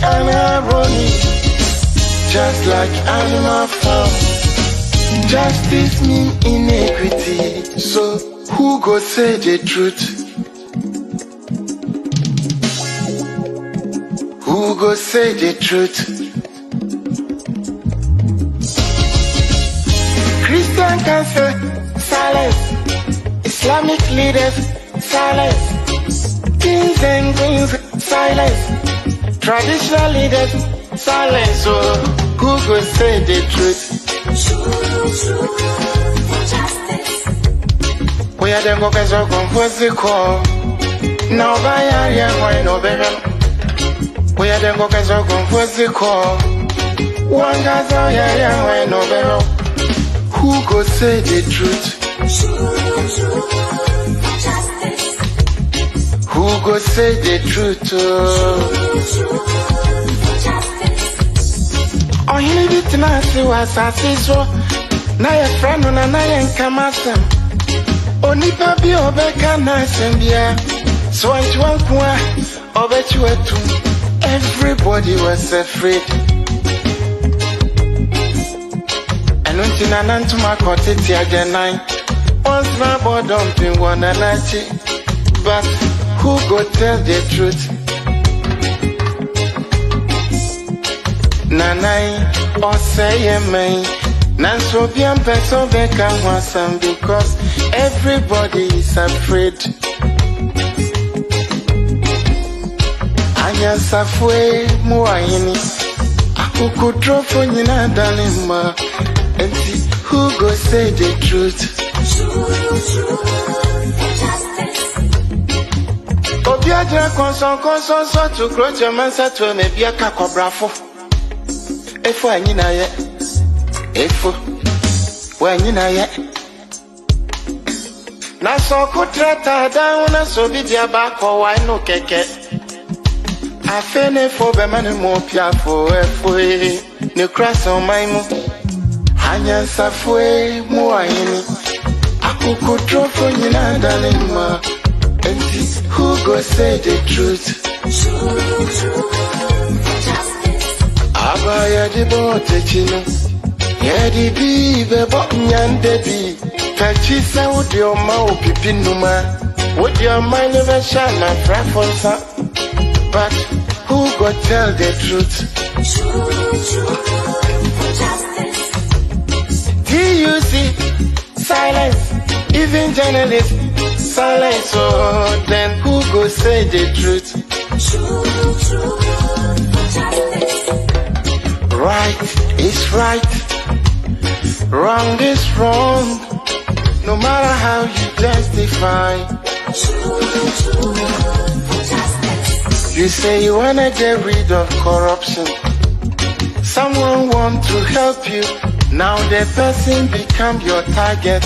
and irony, just like animal farm. Justice mean inequity, so who go say the truth? Who go say the truth? Christian can say silence, Islamic leaders silence, kings and queens silence, traditional leaders silence. So who go say the truth? We are the workers of the call. Now by area, why no better? We are the workers of the call. One guy's out here, why no better? Who go say the truth? Who go say the truth? Oh, he need it now, see what's I see so. Now your friend on an iron come at them. Only papi obeka nice and yeah. So I want one bet you two. Everybody was afraid. And until I learned to my quantity again, once my board dumping one and I cheat. But who go tell the truth? Nanai or say me. Nanso bien person beka wasam because everybody is afraid. Anya safwe muayini. Akuku drofo nyina dalima. And who go say the truth? Obiaja konson so to grow your mansa to me be a cacobrafo. Efo anyina ye. Efo when you know yet. Na so kutrata down so be dia back or why no keke. I fene for be man mo pia for efo ne cross on my mo. Hanya safwe mo ayini. Akuku drofo nyina dalima. And who go say the truth? Abaya di bote chino. Yedi bi bebo nyande bi. Kachisa would your mouth pipinuma. Would your mind never shine my preference? But who go tell the truth? TUC, silence. Even journalists, silence. So then who go say the truth? Right is right. Wrong is wrong, no matter how you justify. You say you wanna get rid of corruption. Someone want to help you, now the person become your target.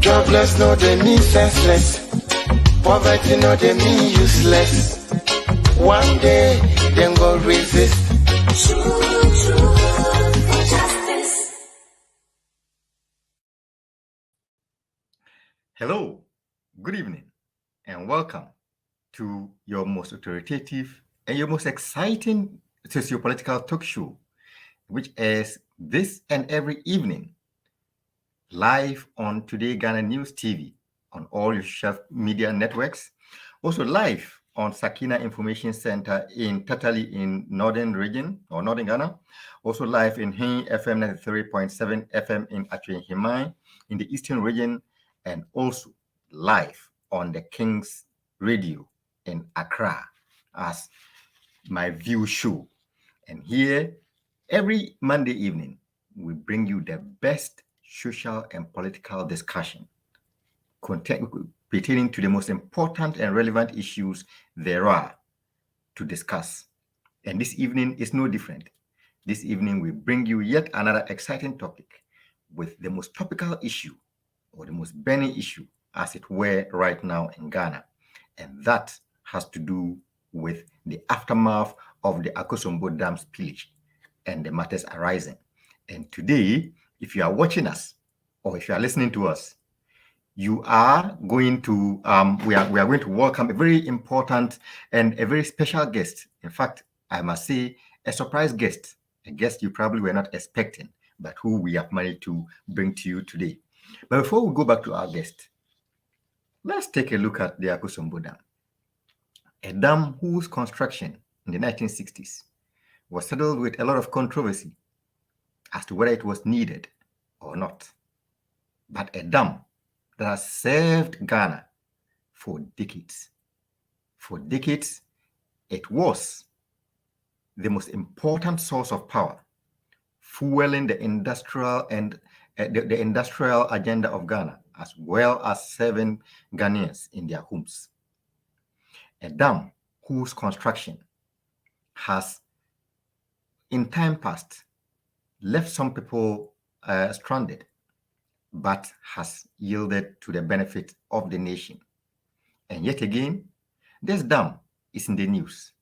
Jobless, no they mean senseless. Poverty, no they mean useless. One day, then go resist. Hello, good evening, and welcome to your most authoritative and your most exciting socio-political talk show, which airs this and every evening, live on Today Ghana News TV, on all your social media networks, also live on Sakina Information Center in Tatali in Northern Region or Northern Ghana, also live in Hin FM 93.7 FM in Atwe Himai in the Eastern Region, and also live on the King's Radio in Accra as MyView show. And here, every Monday evening, we bring you the best social and political discussion pertaining to the most important and relevant issues there are to discuss. And this evening is no different. This evening, we bring you yet another exciting topic with the most topical issue or the most burning issue, as it were, right now in Ghana. And that has to do with the aftermath of the Akosombo Dam spillage and the matters arising. And today, if you are watching us or if you are listening to us, you are going to we are going to welcome a very important and a very special guest. In fact, I must say a surprise guest, a guest you probably were not expecting, but who we have managed to bring to you today. But before we go back to our guest, let's take a look at the Akosombo Dam, a dam whose construction in the 1960s was saddled with a lot of controversy as to whether it was needed or not. But a dam that has served Ghana for decades. For decades, it was the most important source of power, fueling the industrial and the industrial agenda of Ghana, as well as serving Ghanaians in their homes. A dam whose construction has, in time past, left some people stranded, but has yielded to the benefit of the nation. And yet again, this dam is in the news.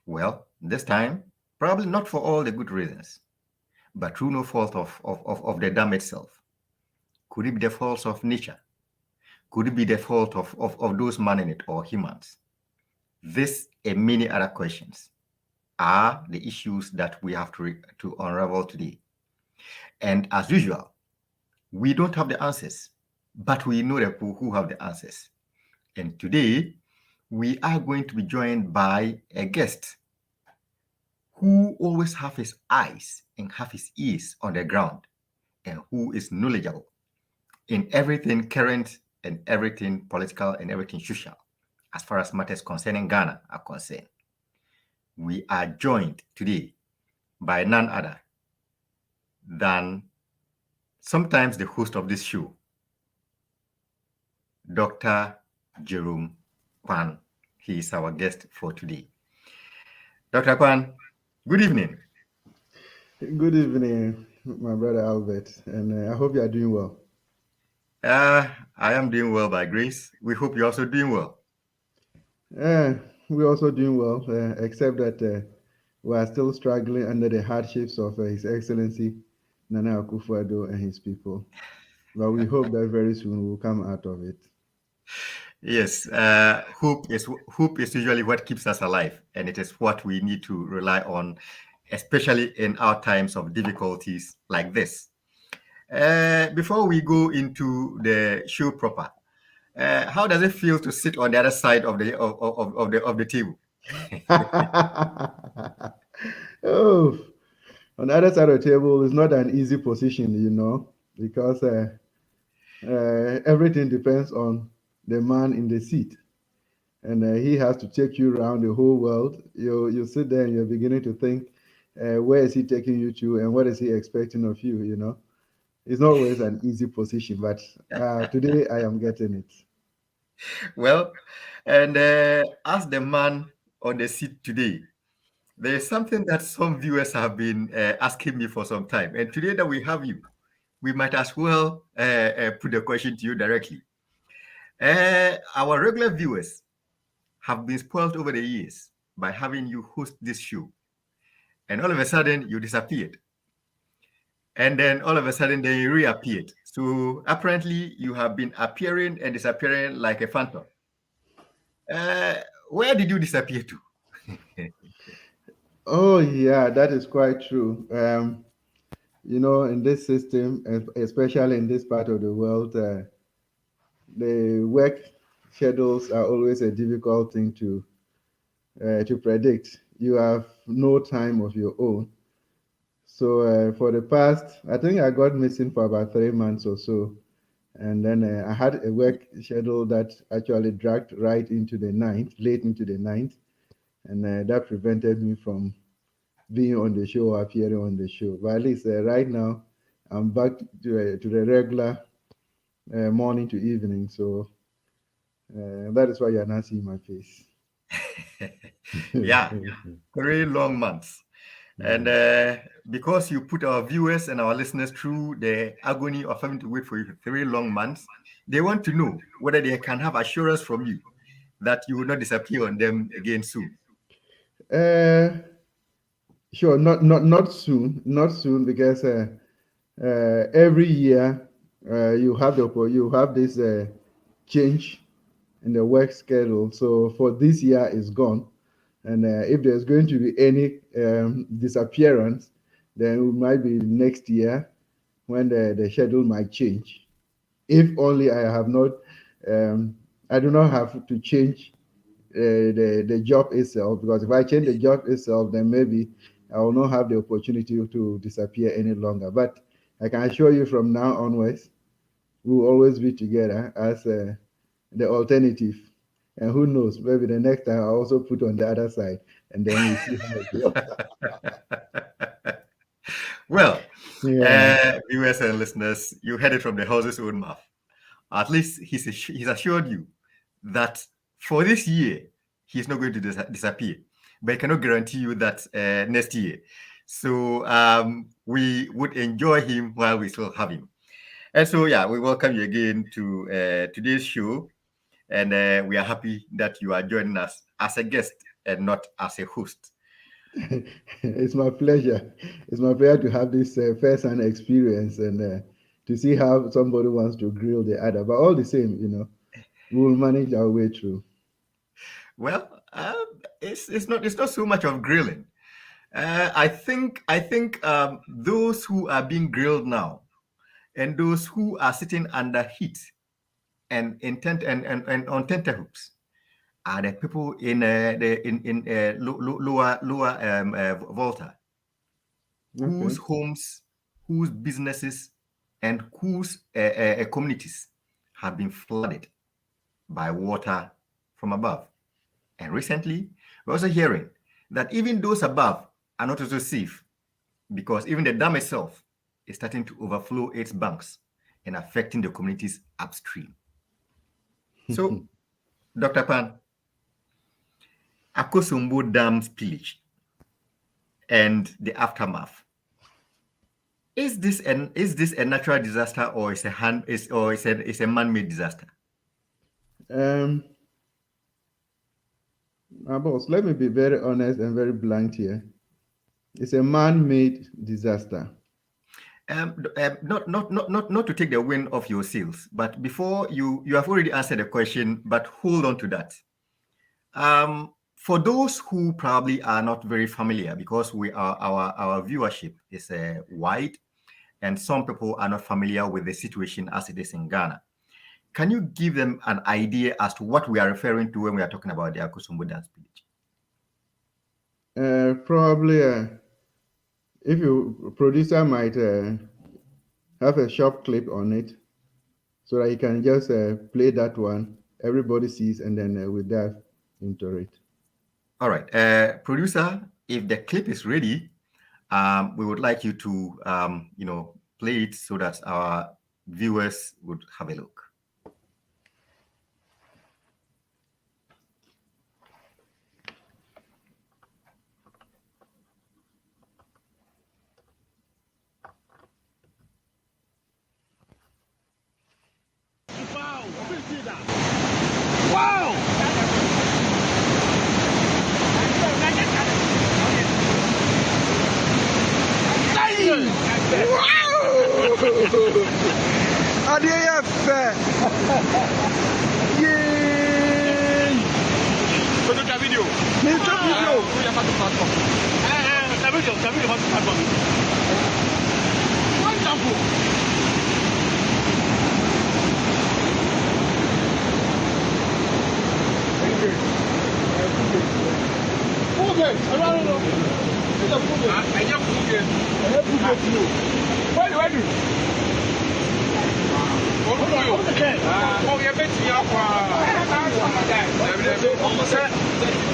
Well, this time, probably not for all the good reasons, but through no fault of the dam itself. Could it be the fault of nature? Could it be the fault of those manning it or humans? This and many other questions are the issues that we have to unravel today. And as usual, we don't have the answers, but we know the people who have the answers. And today, we are going to be joined by a guest who always have his eyes and have his ears on the ground, and who is knowledgeable in everything current and everything political and everything social, as far as matters concerning Ghana are concerned. We are joined today by none other than sometimes the host of this show, Dr. Jerome Kwan. He is our guest for today. Dr. Kwan, good evening. Good evening, my brother Albert, and I hope you are doing well. I am doing well by grace. We hope you're also doing well. We're also doing well, except that we are still struggling under the hardships of His Excellency Nana Akufo-Addo and his people. But we hope that very soon we'll come out of it. Yes, hope is usually what keeps us alive, and it is what we need to rely on, especially in our times of difficulties like this. Before we go into the show proper, how does it feel to sit on the other side of the table? Oh, on the other side of the table is not an easy position, because everything depends on the man in the seat. And he has to take you around the whole world. You sit there and you're beginning to think, where is he taking you to, and what is he expecting of you? It's not always an easy position, but today I am getting it. Well, and as the man on the seat today, there is something that some viewers have been asking me for some time, and today that we have you, we might as well put the question to you directly. Our regular viewers have been spoiled over the years by having you host this show, and all of a sudden you disappeared, and then all of a sudden then you reappeared. So apparently you have been appearing and disappearing like a phantom. Where did you disappear to? Oh, yeah, that is quite true. In this system, especially in this part of the world, the work schedules are always a difficult thing to predict. You have no time of your own. So for the past, I think I got missing for about 3 months or so. And then I had a work schedule that actually dragged right into the ninth, late into the ninth. And that prevented me from being on the show or appearing on the show. But at least right now, I'm back to the regular morning to evening. So that is why you're not seeing my face. Yeah, 3 long months. And because you put our viewers and our listeners through the agony of having to wait for you for 3 long months, they want to know whether they can have assurance from you that you will not disappear on them again soon. Sure, not soon, because every year you have this change in the work schedule. So for this year, it's gone. And if there's going to be any disappearance, then it might be next year when the schedule might change. If only I do not have to change the job itself, because if I change the job itself, then maybe I will not have the opportunity to disappear any longer. But I can assure you from now onwards, we will always be together as the alternative. And who knows, maybe the next time I'll also put on the other side, and then we see how it goes. Well, Yeah. viewers and listeners, you heard it from the horse's own mouth. At least he's assured you that for this year, he's not going to disappear. But I cannot guarantee you that next year. So we would enjoy him while we still have him. And so, yeah, we welcome you again to today's show. And we are happy that you are joining us as a guest and not as a host. It's my pleasure. It's my pleasure to have this first-hand experience and to see how somebody wants to grill the other. But all the same, we will manage our way through. Well, it's not so much of grilling. I think those who are being grilled now, and those who are sitting under heat and on tenterhooks, are the people in lower Volta, whose homes, whose businesses, and whose communities have been flooded by water from above. And recently, we're also hearing that even those above are not also safe, because even the dam itself is starting to overflow its banks and affecting the communities upstream. So, Dr. Pan, Akosombo Dam spillage and the aftermath. Is this a natural disaster, or is a man-made disaster? My boss, let me be very honest and very blunt here. It's a man-made disaster. Not to take the wind off your sails, but before you have already answered the question, but hold on to that. For those who probably are not very familiar, because our viewership is wide, and some people are not familiar with the situation as it is in Ghana. Can you give them an idea as to what we are referring to when we are talking about the Akosombo Dam spillage? Probably, if you producer might have a short clip on it, so that you can just play that one. Everybody sees, and then we dive into it. All right, producer, if the clip is ready, we would like you to play it so that our viewers would have a look. Wow!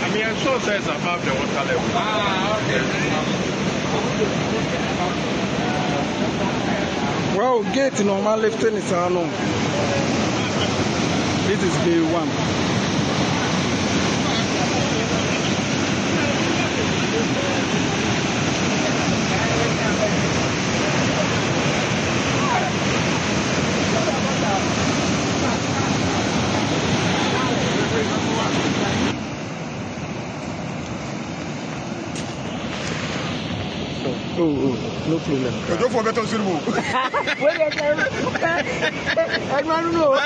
I mean, I'm sure says above the water level. Well, gate normal lifting is on. This is day one. Oh, no problem. Don't forget to see move. I don't know.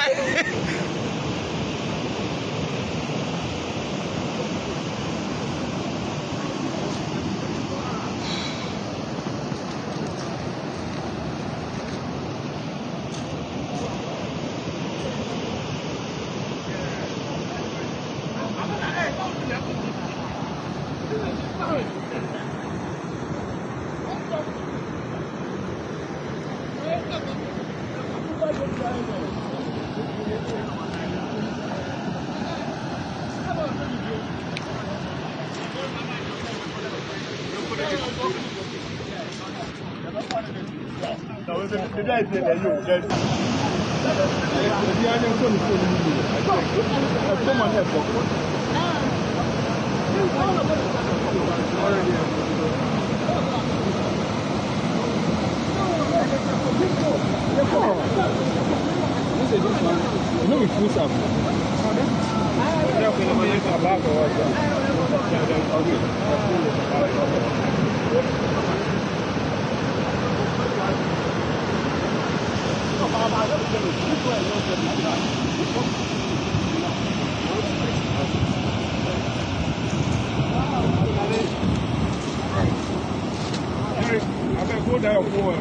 Go down for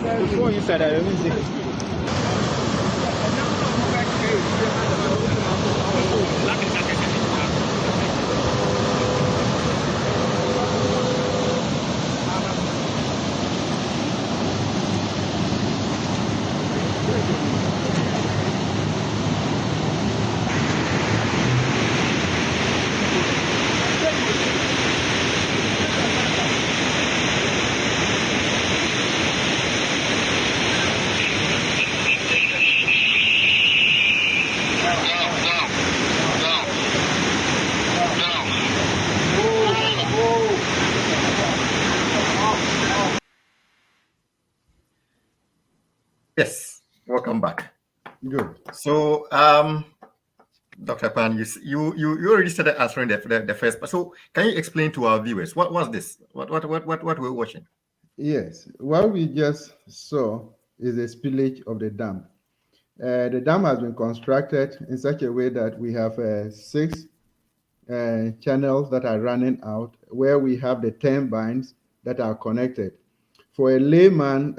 Before you said that, let me see. Yes, welcome back. Good. So, Dr. Pan, you already started answering the first, but so can you explain to our viewers what's this? What we're watching? Yes, what we just saw is a spillage of the dam. The dam has been constructed in such a way that we have 6 channels that are running out, where we have the turbines that are connected. For a layman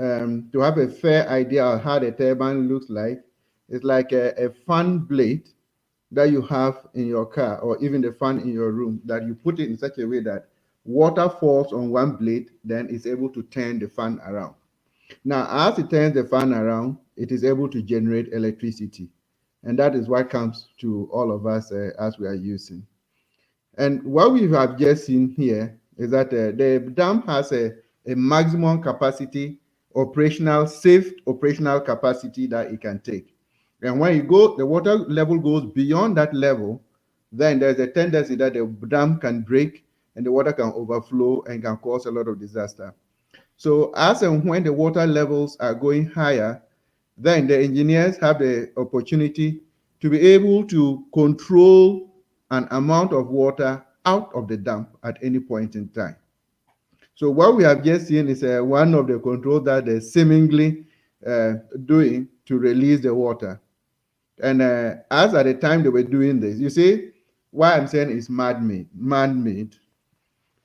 to have a fair idea of how the turbine looks like, it's like a fan blade that you have in your car, or even the fan in your room, that you put it in such a way that water falls on one blade, then it's able to turn the fan around. Now, as it turns the fan around, it is able to generate electricity. And that is what comes to all of us as we are using. And what we have just seen here is that the dam has a maximum capacity, safe operational capacity that it can take. And when the water level goes beyond that level, then there's a tendency that the dam can break and the water can overflow and can cause a lot of disaster. So as and when the water levels are going higher, then the engineers have the opportunity to be able to control an amount of water out of the dam at any point in time. So what we have just seen is one of the controls that they're seemingly doing to release the water. And as at the time they were doing this, you see, why I'm saying it's man-made.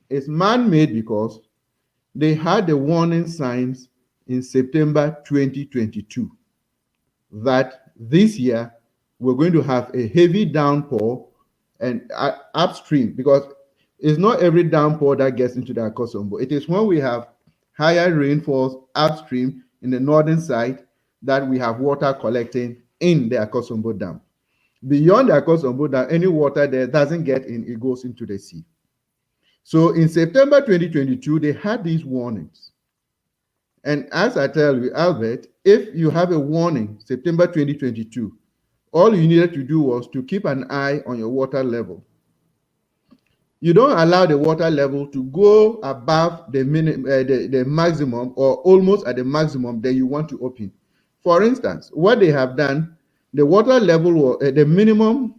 It's man-made because they had the warning signs in September 2022 that this year we're going to have a heavy downpour and upstream, because it's not every downpour that gets into the Akosombo. It is when we have higher rainfalls upstream in the northern side that we have water collecting in the Akosombo Dam. Beyond the Akosombo Dam, any water there doesn't get in, it goes into the sea. So in September 2022, they had these warnings. And as I tell you, Albert, if you have a warning, September 2022, all you needed to do was to keep an eye on your water level. You don't allow the water level to go above the maximum or almost at the maximum that you want to open. For instance, what they have done, the water level, the minimum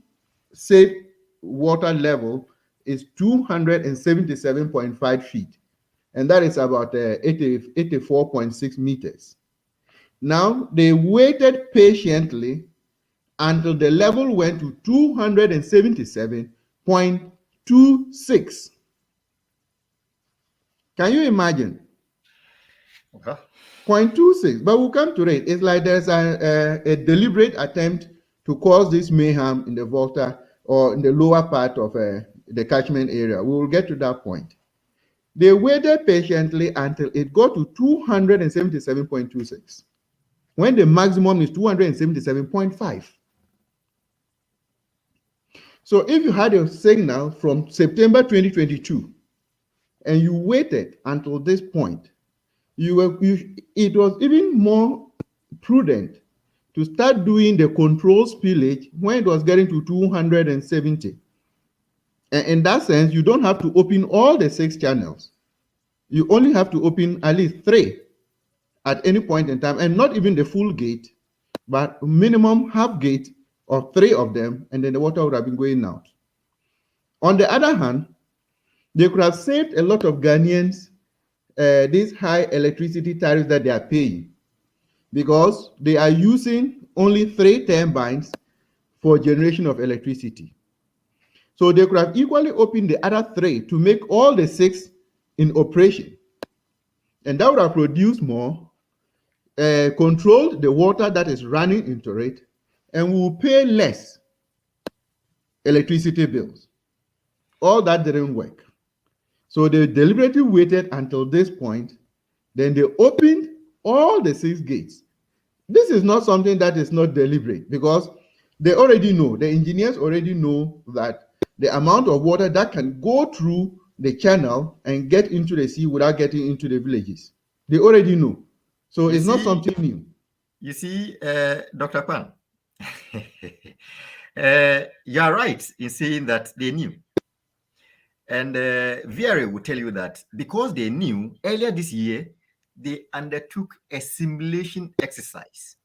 safe water level is 277.5 feet. and that is about 84.6 meters. Now, they waited patiently until the level went to 277.26. Can you imagine? Okay. 0.26, but we'll come to it. It's like there's a deliberate attempt to cause this mayhem in the Volta or in the lower part of the catchment area. We will get to that point. They waited patiently until it got to 277.26, when the maximum is 277.5. So if you had a signal from September 2022 and you waited until this point, it was even more prudent to start doing the control spillage when it was getting to 270. And in that sense, you don't have to open all the 6 channels. You only have to open at least 3 at any point in time, and not even the full gate, but minimum half gate of 3 of them, and then the water would have been going out. On the other hand, they could have saved a lot of Ghanaians these high electricity tariffs that they are paying, because they are using only 3 turbines for generation of electricity. So they could have equally opened the other 3 to make all the 6 in operation, and that would have produced more, controlled the water that is running into it, and we will pay less electricity bills. All that didn't work. So they deliberately waited until this point, then they opened all the 6 gates. This is not something that is not deliberate, because they already know, the engineers already know that the amount of water that can go through the channel and get into the sea without getting into the villages. They already know. So it's not something new. You see, Dr. Pan, you are right in saying that they knew. And VRA will tell you that because they knew, earlier this year, they undertook a simulation exercise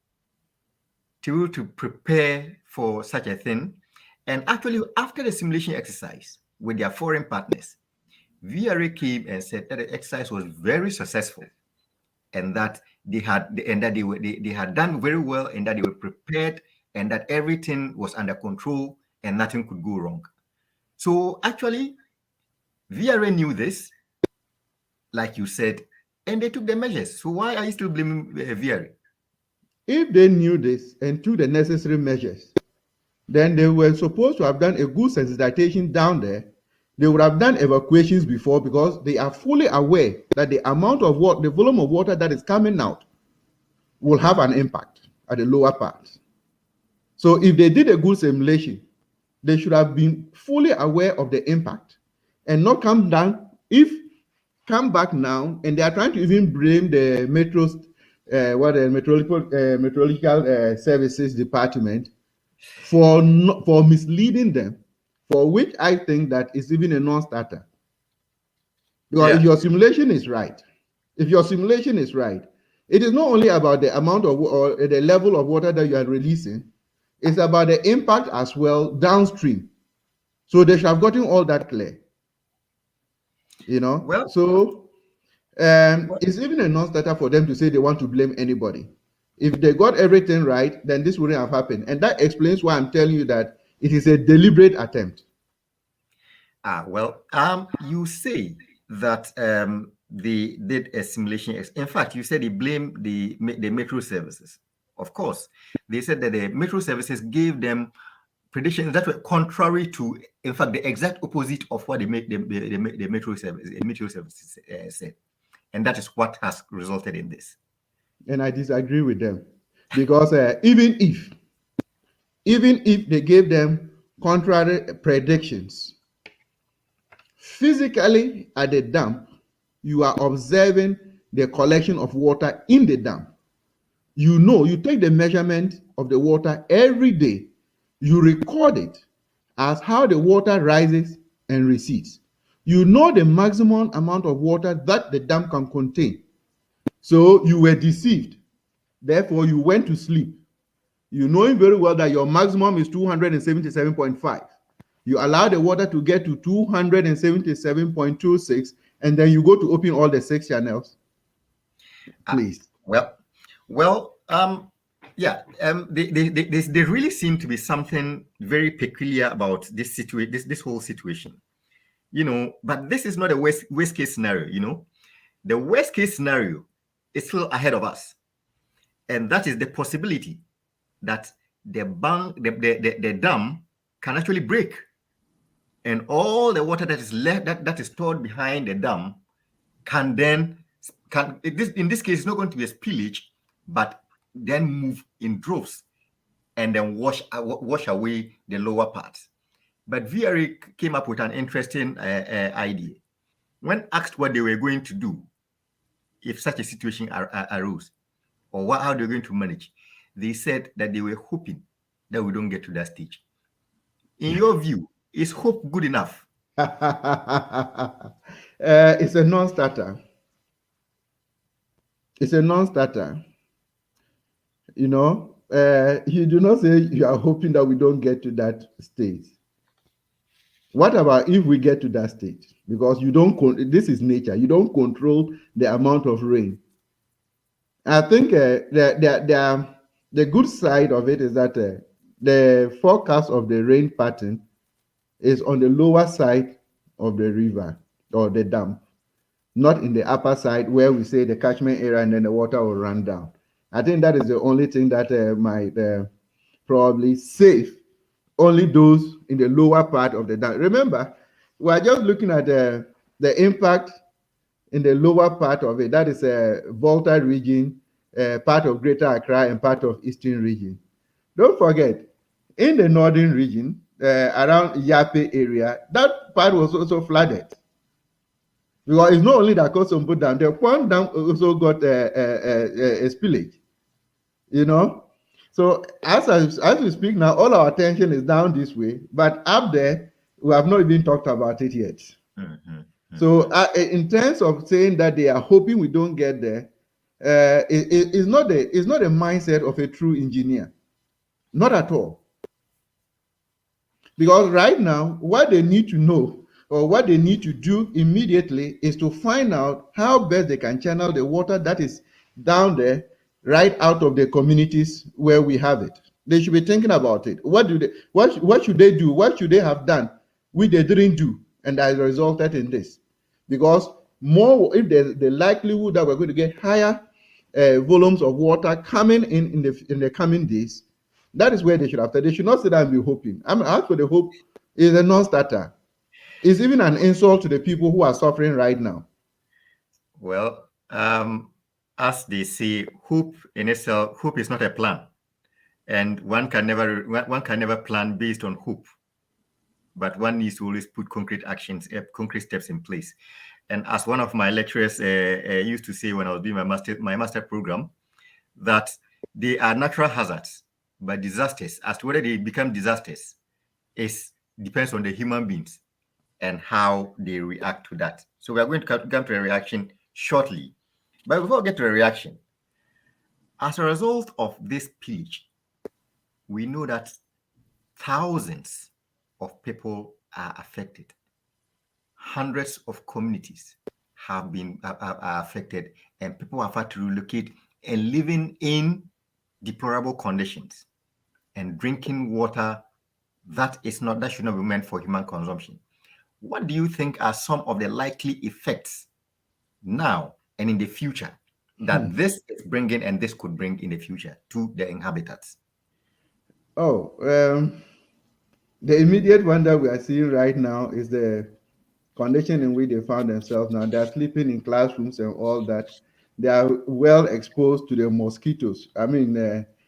to prepare for such a thing. And actually, after the simulation exercise with their foreign partners, VRA came and said that the exercise was very successful, and that they had done very well, and that they were prepared, and that everything was under control and nothing could go wrong. So actually, VRA knew this, like you said, and they took the measures. So why are you still blaming VRA? If they knew this and took the necessary measures, then they were supposed to have done a good sensitization down there. They would have done evacuations before, because they are fully aware that the amount of water, the volume of water that is coming out will have an impact at the lower part. So if they did a good simulation, they should have been fully aware of the impact and not come back now, and they are trying to even blame the meteorological services department for misleading them, for which I think that is even a non-starter. Because if your simulation is right, it is not only about the amount of or the level of water that you are releasing, it's about the impact as well downstream. So they should have gotten all that clear. Well, so it's even a non-starter for them to say they want to blame anybody. If they got everything right, then this wouldn't have happened. And that explains why I'm telling you that it is a deliberate attempt. You say that they did a simulation. In fact, you said they blamed the metro services. Of course, they said that the metro services gave them predictions that were contrary to, in fact, the exact opposite of what the metro services said. And that is what has resulted in this. And I disagree with them, because even if they gave them contrary predictions, physically at the dam, you are observing the collection of water in the dam. You take the measurement of the water every day, you record it as how the water rises and recedes. You know the maximum amount of water that the dam can contain. So you were deceived. Therefore, you went to sleep. You knowing very well that your maximum is 277.5. You allow the water to get to 277.26, and then you go to open all the 6 channels. Please. There really seem to be something very peculiar about this whole situation, but this is not a worst case scenario. The worst case scenario is still ahead of us, and that is the possibility that the dam can actually break, and all the water that is left, that is stored behind the dam, in this case, it's not going to be a spillage, but then move in droves and then wash away the lower parts. But VRA came up with an interesting idea. When asked what they were going to do if such a situation arose, or how they're going to manage, they said that they were hoping that we don't get to that stage. In your view, is hope good enough? It's a non-starter. It's a non-starter. You do not say you are hoping that we don't get to that stage. What about if we get to that stage? Because this is nature. You don't control the amount of rain. I think the good side of it is that the forecast of the rain pattern is on the lower side of the river or the dam, not in the upper side where we say the catchment area and then the water will run down. I think that is the only thing that might probably save only those in the lower part of the dam. Remember, we are just looking at the impact in the lower part of it. That is Volta region, part of Greater Accra, and part of Eastern region. Don't forget, in the northern region, around Yape area, that part was also flooded. Because it's not only that Kosombo Dam, the Kwan Dam also got a spillage. So as we speak now, all our attention is down this way, but up there, we have not even talked about it yet. So in terms of saying that they are hoping we don't get there, it's not a mindset of a true engineer. Not at all. Because right now, what they need to know or what they need to do immediately is to find out how best they can channel the water that is down there right out of the communities where we have it. They should be thinking about it. What should they do? What should they have done which they didn't do, and that resulted in this? Because if the likelihood that we're going to get higher volumes of water coming in the coming days, that is where they should have started. They should not sit down and be hoping. As for the hope, is a non-starter. It's even an insult to the people who are suffering right now. Well, as they say, hope in itself, hope is not a plan, and one can never plan based on hope. But one needs to always put concrete steps in place. And as one of my lecturers used to say when I was doing my master program, that they are natural hazards, but disasters, as to whether they become disasters, depends on the human beings and how they react to that. So we are going to come to a reaction shortly. But before we get to a reaction, as a result of this pillage, we know that thousands of people are affected. Hundreds of communities are affected, and people have had to relocate and living in deplorable conditions and drinking water that should not be meant for human consumption. What do you think are some of the likely effects now and in the future that this is bringing and this could bring in the future to the inhabitants? The immediate one that we are seeing right now is the condition in which they found themselves now. They are sleeping in classrooms and all that. They are well exposed to the mosquitoes.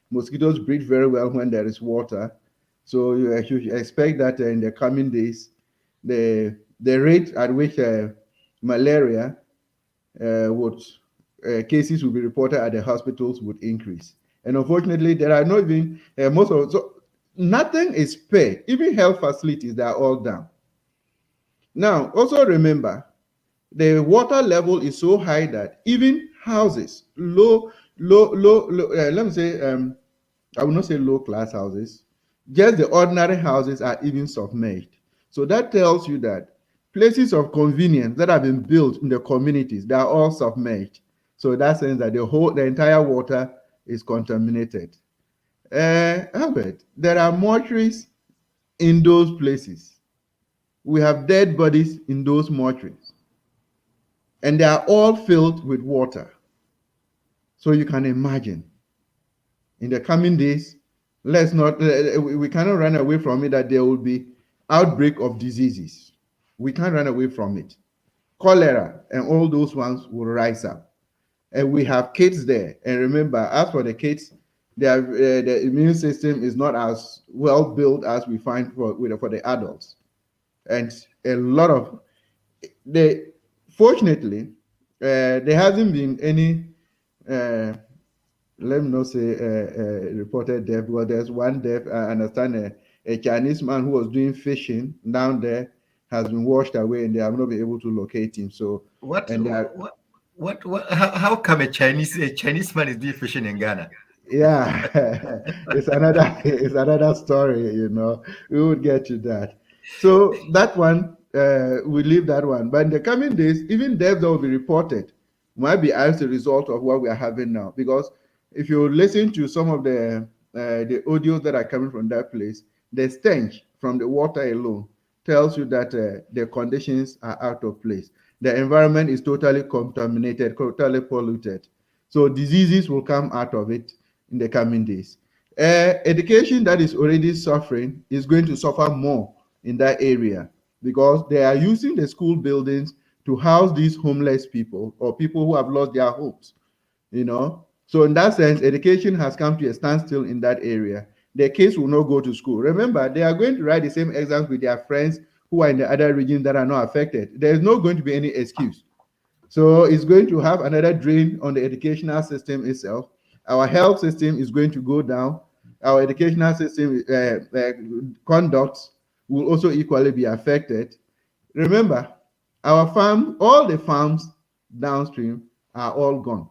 Mosquitoes breed very well when there is water. So you should expect that in the coming days, the rate at which malaria cases will be reported at the hospitals would increase. And unfortunately, there are not even nothing is spared. Even health facilities, they are all down. Now, also remember, the water level is so high that even houses, let me say, I will not say low class houses, just the ordinary houses are even submerged. So that tells you that places of convenience that have been built in the communities, they are all submerged. So that sense that the entire water is contaminated. Albert, there are mortuaries in those places. We have dead bodies in those mortuaries, and they are all filled with water. So you can imagine, in the coming days, let's not, we cannot run away from it that there will be outbreak of diseases. We can't run away from it. Cholera and all those ones will rise up. And we have kids there. And remember, as for the kids, the immune system is not as well built as we find for the adults. And a lot of fortunately, there hasn't been any, let me not say reported death, but there's one death. I understand a Chinese man who was doing fishing down there has been washed away, and they have not been able to locate him. So how come a Chinese man is doing fishing in Ghana? Yeah, it's another story, you know. We would get to that. So that one, we leave that one. But in the coming days, even deaths that will be reported might be as a result of what we are having now. Because if you listen to some of the audios that are coming from that place, the stench from the water alone tells you that the conditions are out of place. The environment is totally contaminated, totally polluted. So diseases will come out of it in the coming days. Education that is already suffering is going to suffer more in that area because they are using the school buildings to house these homeless people or people who have lost their homes, you know. So in that sense, education has come to a standstill in that area. Their kids will not go to school. Remember, they are going to write the same exams with their friends who are in the other regions that are not affected. There is not going to be any excuse. So it's going to have another drain on the educational system itself. Our health system is going to go down. Our educational system conducts will also equally be affected. Remember, all the farms downstream are all gone.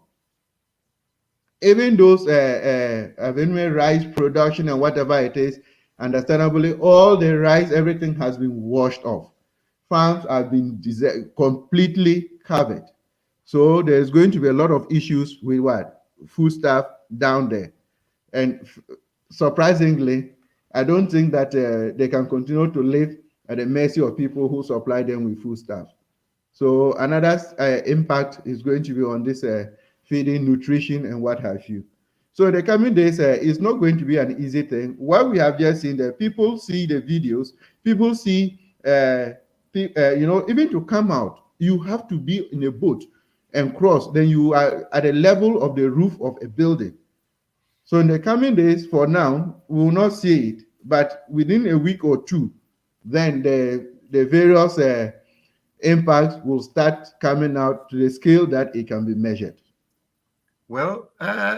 Even those rice production and whatever it is, understandably, all the rice, everything has been washed off. Farms have been completely covered. So there's going to be a lot of issues with what? Foodstuff down there. And surprisingly, I don't think that they can continue to live at the mercy of people who supply them with foodstuff. So another impact is going to be on this feeding, nutrition, and what have you. So in the coming days, it's not going to be an easy thing. What we have just seen that people see the videos, people see, even to come out, you have to be in a boat and cross, then you are at the level of the roof of a building. So in the coming days, for now, we will not see it, but within a week or two, then the various impacts will start coming out to the scale that it can be measured. Well,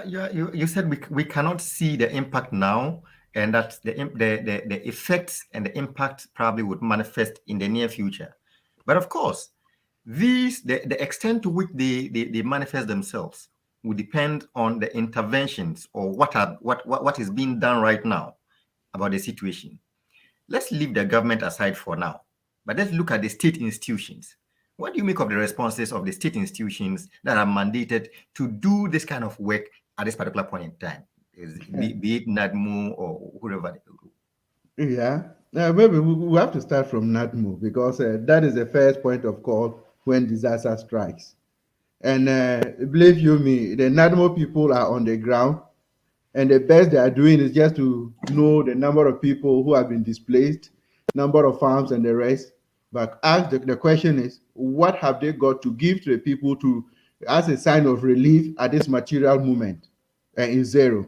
you said we cannot see the impact now, and that the effects and the impact probably would manifest in the near future. But of course, the extent to which they manifest themselves will depend on the interventions or what is being done right now about the situation. Let's leave the government aside for now, but let's look at the state institutions. What do you make of the responses of the state institutions that are mandated to do this kind of work at this particular point in time? Be it NADMO or whoever. Yeah, maybe we have to start from NADMO because that is the first point of call when disaster strikes. And believe you me, the NADMO people are on the ground, and the best they are doing is just to know the number of people who have been displaced, number of farms, and the rest. But ask the question is, what have they got to give to the people to as a sign of relief at this material moment? And is zero.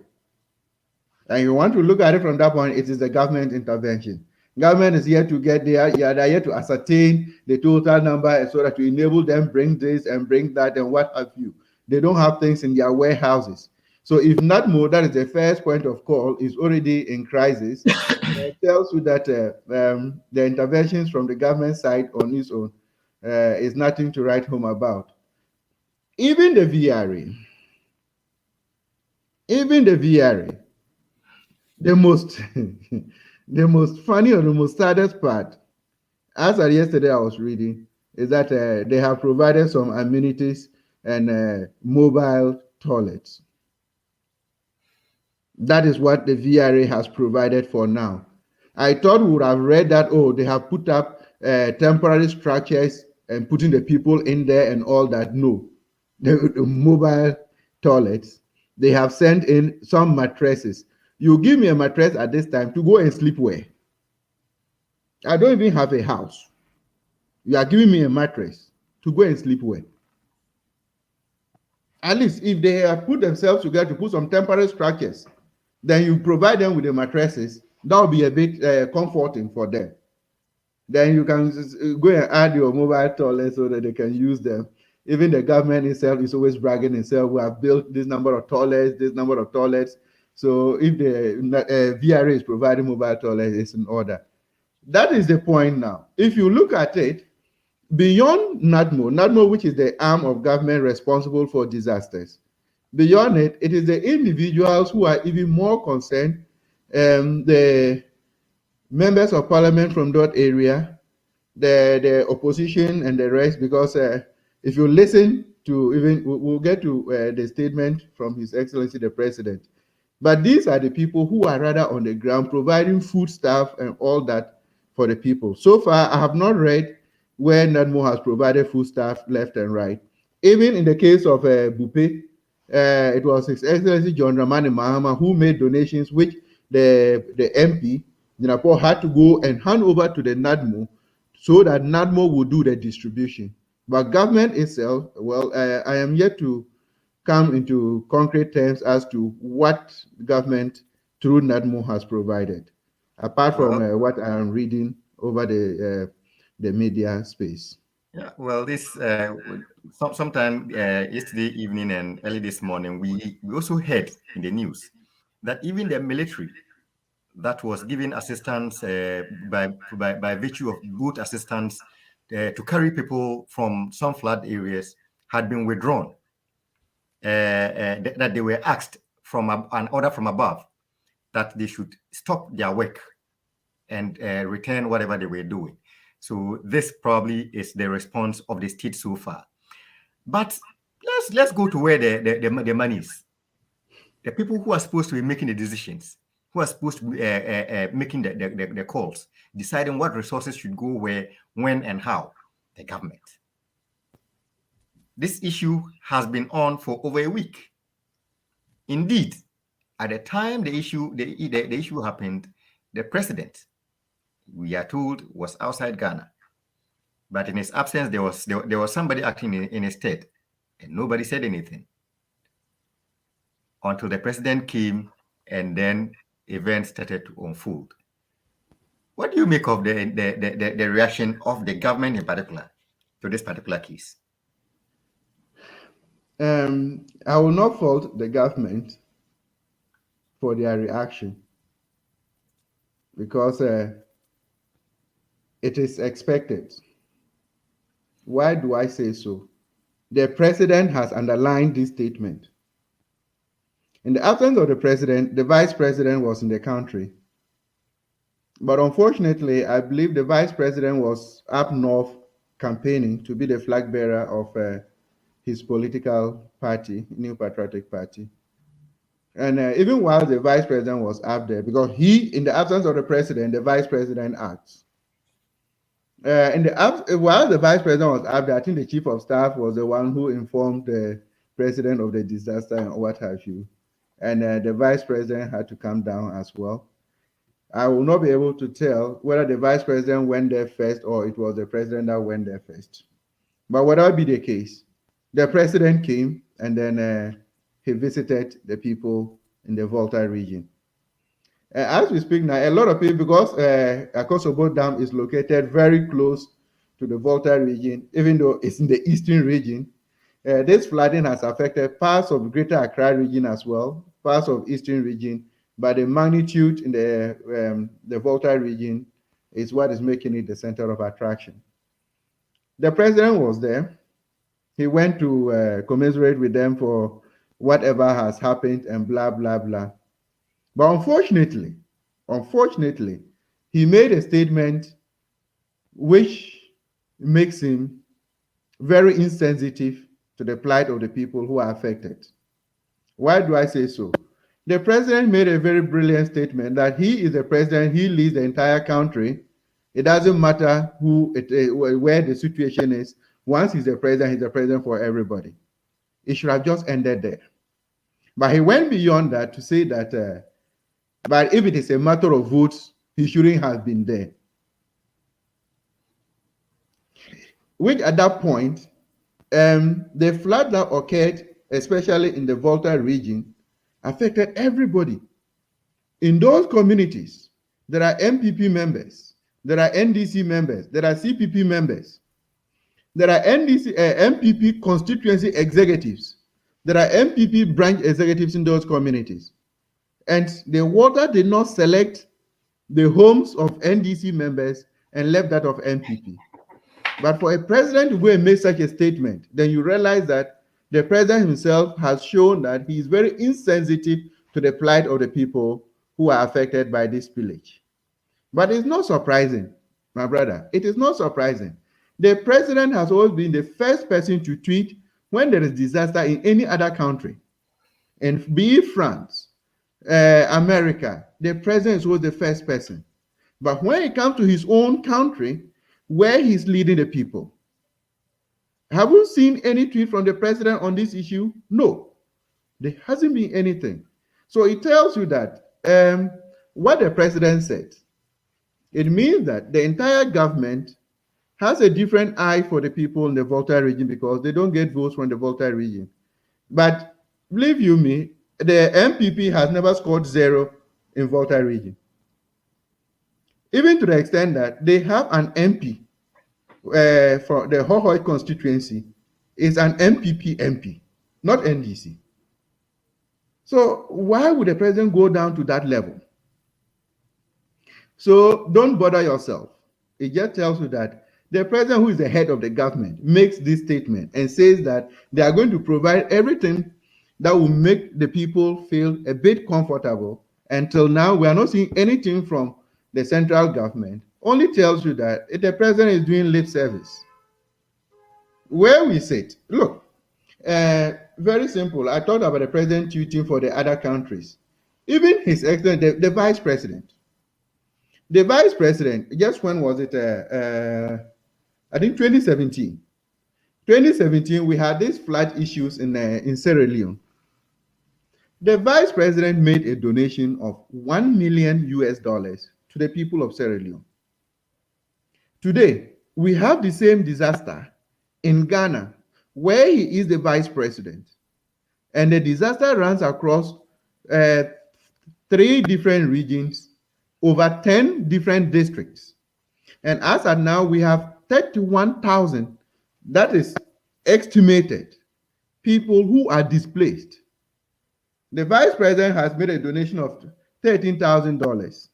And you want to look at it from that point, it is the government intervention. Government is here to get there, they're here to ascertain the total number so that to enable them bring this and bring that and what have you. They don't have things in their warehouses. So if not more, that is the first point of call, is already in crisis. It tells you that the interventions from the government side on its own is nothing to write home about. Even the VRA, the most the most funny or the most saddest part, As of yesterday, I was reading, is that they have provided some amenities and mobile toilets. That is what the VRA has provided for now. I thought we would have read that, oh, they have put up temporary structures and putting the people in there and all that. No, the mobile toilets, they have sent in some mattresses. You give me a mattress at this time to go and sleep where? I don't even have a house. You are giving me a mattress to go and sleep where? At least if they have put themselves together to put some temporary structures, then you provide them with the mattresses. That will be a bit comforting for them. Then you can go and add your mobile toilets so that they can use them. Even the government itself is always bragging itself. We have built this number of toilets, this number of toilets. So if the VRA is providing mobile toilets, it's in order. That is the point now. If you look at it, beyond NADMO, which is the arm of government responsible for disasters, beyond it, it is the individuals who are even more concerned, the members of parliament from that area, the opposition and the rest, because if you listen to even, we'll get to the statement from His Excellency the President, but these are the people who are rather on the ground providing food stuff and all that for the people. So far, I have not read where NADMO has provided food stuff left and right. Even in the case of Bupe, it was His Excellency John Dramani Mahama who made donations, which the MP, Paul, had to go and hand over to the NADMO so that NADMO would do the distribution. But government itself, well, I am yet to come into concrete terms as to what government through NADMO has provided, apart from what I am reading over the media space. Yeah, well, this sometime yesterday evening and early this morning, we also heard in the news that even the military that was giving assistance by virtue of boat assistance to carry people from some flood areas had been withdrawn. That they were asked from an order from above that they should stop their work and return whatever they were doing. So this probably is the response of the state so far. But let's go to where the money is. The people who are supposed to be making the decisions, who are supposed to be making the calls, deciding what resources should go where, when, and how, the government. This issue has been on for over a week. Indeed, at the time the issue happened, the president, we are told, was outside Ghana. But in his absence, there was somebody acting in his stead, and nobody said anything until the president came, and then events started to unfold. What do you make of the reaction of the government in particular to this particular case? I will not fault the government for their reaction because it is expected. Why do I say so? The president has underlined this statement. In the absence of the president, the vice president was in the country. But unfortunately, I believe the vice president was up north campaigning to be the flag bearer of his political party, New Patriotic Party. And even while the vice president was up there, because in the absence of the president, the vice president acts. While the vice president was up there, I think the chief of staff was the one who informed the president of the disaster and what have you. And the vice president had to come down as well. I will not be able to tell whether the vice president went there first or it was the president that went there first. But whatever be the case, the president came and then he visited the people in the Volta region. As we speak now, a lot of people, because Akosobo Dam is located very close to the Volta region, even though it's in the eastern region, this flooding has affected parts of Greater Accra region as well, parts of eastern region, but the magnitude in the Volta region is what is making it the center of attraction. The president was there. He went to commiserate with them for whatever has happened and blah, blah, blah. But unfortunately, he made a statement which makes him very insensitive to the plight of the people who are affected. Why do I say so? The president made a very brilliant statement that he is the president, he leads the entire country. It doesn't matter where the situation is. Once he's the president for everybody. It should have just ended there. But he went beyond that to say that, but if it is a matter of votes, he shouldn't have been there. Which at that point, the flood that occurred, especially in the Volta region, affected everybody. In those communities, there are MPP members, there are NDC members, there are CPP members, there are MPP constituency executives, there are MPP branch executives in those communities. And the water did not select the homes of NDC members and left that of MPP. But for a president to go and make such a statement, then you realize that the president himself has shown that he is very insensitive to the plight of the people who are affected by this spillage. But it's not surprising, my brother. It is not surprising. The president has always been the first person to tweet when there is disaster in any other country. And be it France, America, the president is always the first person. But when it comes to his own country, where he's leading the people, have you seen any tweet from the president on this issue? No, there hasn't been anything. So it tells you that what the president said, it means that the entire government has a different eye for the people in the Volta region because they don't get votes from the Volta region. But believe you me, the MPP has never scored zero in Volta region. Even to the extent that they have an MP for the Hohoi constituency is an MPP MP, not NDC. So why would the president go down to that level? So don't bother yourself. It just tells you that the president, who is the head of the government, makes this statement and says that they are going to provide everything that will make the people feel a bit comfortable. Until now, we are not seeing anything from the central government. Only tells you that the president is doing lip service. Where we sit, look, very simple. I talked about the president tweeting for the other countries. Even his excellent, the vice president. The vice president, just when was it? I think 2017. 2017, we had these flood issues in Sierra Leone. The vice president made a donation of $1 million to the people of Sierra Leone. Today, we have the same disaster in Ghana, where he is the vice president. And the disaster runs across 3 different regions, over 10 different districts. And as of now, we have 31,000, that is estimated, people who are displaced. The vice president has made a donation of $13,000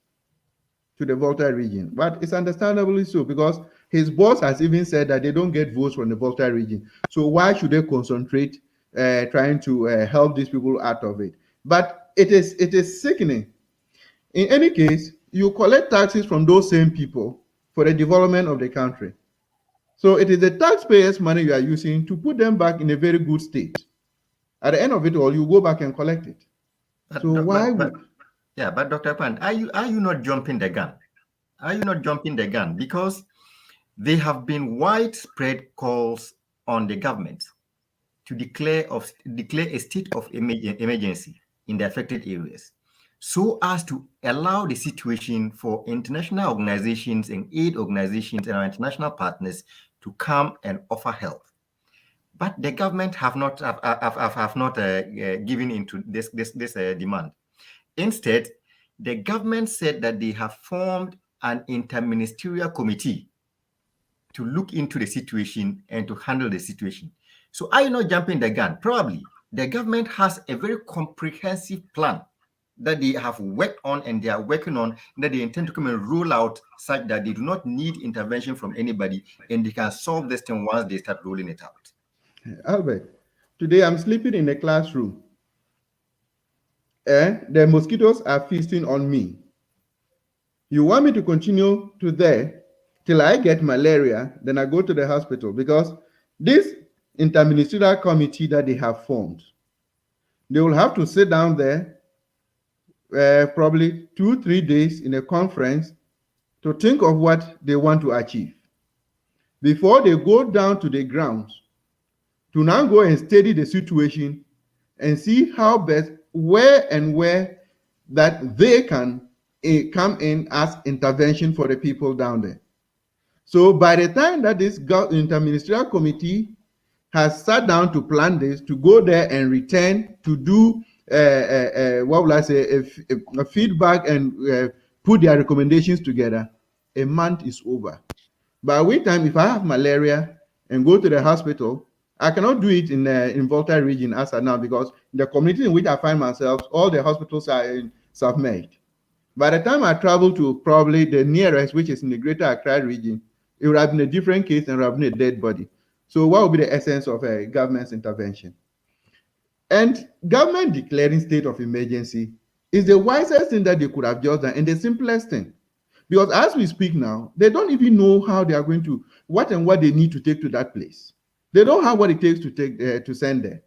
to the Volta region, but it's understandably so because his boss has even said that they don't get votes from the Volta region. So why should they concentrate trying to help these people out of it? But it is sickening. In any case, you collect taxes from those same people for the development of the country. So it is the taxpayers' money you are using to put them back in a very good state. At the end of it all, you go back and collect it. But Dr. Pant, are you not jumping the gun? Are you not jumping the gun? Because there have been widespread calls on the government to declare a state of emergency in the affected areas, so as to allow the situation for international organizations and aid organizations and our international partners to come and offer help. But the government have not given into this demand. Instead, the government said that they have formed an interministerial committee to look into the situation and to handle the situation. So are you not jumping the gun? Probably the government has a very comprehensive plan that they have worked on and they are working on, that they intend to come and roll out such that they do not need intervention from anybody and they can solve this thing once they start rolling it out. Albert, today I'm sleeping in a classroom. The mosquitoes are feasting on me. You want me to continue to till I get malaria, then I go to the hospital, because this interministerial committee that they have formed, they will have to sit down there probably 2-3 days in a conference to think of what they want to achieve before they go down to the ground to now go and study the situation and see how best, where that they can come in as intervention for the people down there. So by the time that this interministerial committee has sat down to plan this, to go there and return to do what will I say, a feedback and put their recommendations together, a month is over. By which time, if I have malaria and go to the hospital, I cannot do it in Volta region as of now, because the community in which I find myself, all the hospitals are submerged. By the time I travel to probably the nearest, which is in the greater Accra region, it would have been a different case and would have been a dead body. So what would be the essence of a government's intervention? And government declaring state of emergency is the wisest thing that they could have just done, and the simplest thing. Because as we speak now, they don't even know how they are going to, what they need to take to that place. They don't have what it takes to take to send there.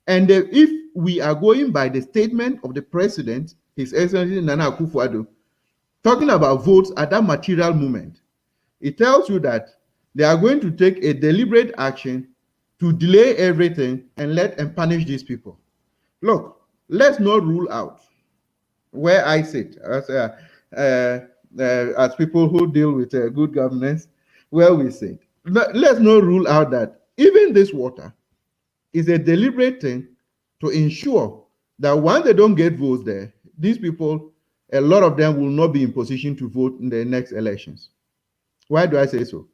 And if we are going by the statement of the president, His Excellency Nana Akufo-Addo, talking about votes at that material moment, it tells you that they are going to take a deliberate action to delay everything and punish these people. Look, let's not rule out where I sit as people who deal with good governance, where we sit. Let's not rule out that even this water is a deliberate thing to ensure that once they don't get votes there, these people, a lot of them will not be in position to vote in the next elections. Why do I say so?